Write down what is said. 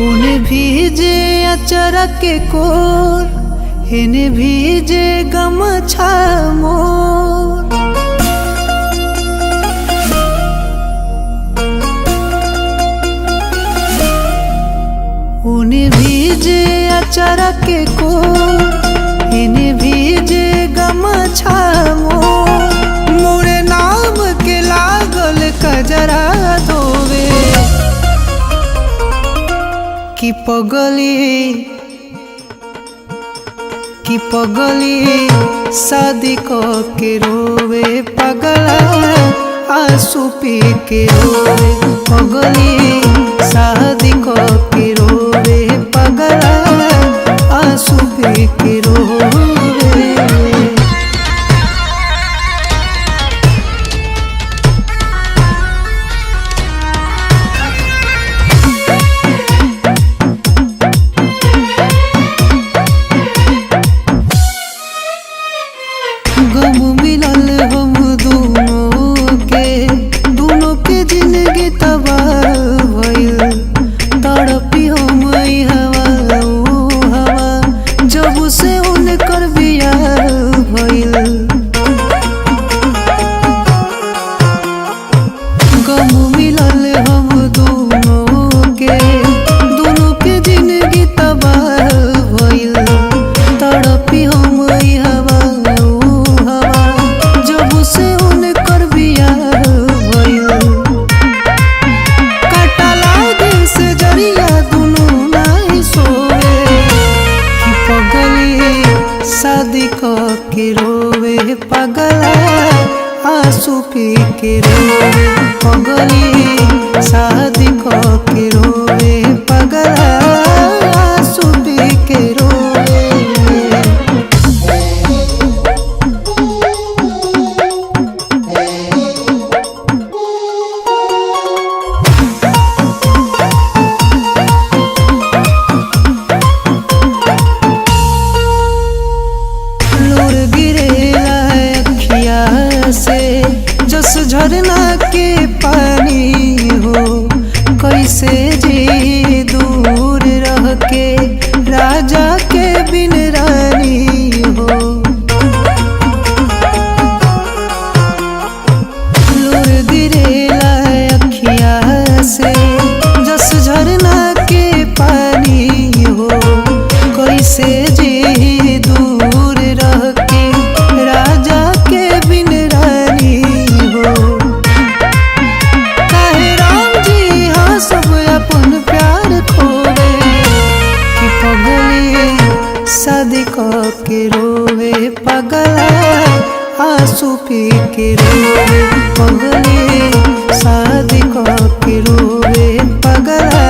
उन्हें भीजे अचरा के कोर, इन्हें भीजे गमछा मोर। उन्हें भीजे अचरा के कोर, इन्हें भीजे गमछा मोर। मोरे नाम के लागल कजरा धोवे कि पगली शादी के रोवे पगला आंसू पी के रोवे। पगली शादी के रोवे पगला आंसू पी के रोवे। गम मिलल हम दोनों के जिंदगी तबाह भइल। तड़पी हम हवा ओ हवा जब से उनकर बियाह भइल। गम मिलल हम दोनों के जिंदगी तबाह भइल। तड़पी हम हवा से उनकर बियाह भइल। कटला दिल से जरिया दुनू नहीं सोवे कि पगली शादी के रोवे पगला आंसू पी के रोवे। पगली शादी के रोवे पगला आंसू पी के रोवे। जस झरना के पानी हो कैसे जी दूर रह के राजा के बिन रानी हो। लोर गिरेला अखिया से जस झरना के पानी हो कैसे जी दूर रह के राजा के बिन रानी हो। काहे राम जी हाँ सब अपन प्यार खोवे कि पगली शादी के रोवे पगला आंसू पी के रोवे। पगली शादी के रोवे पगला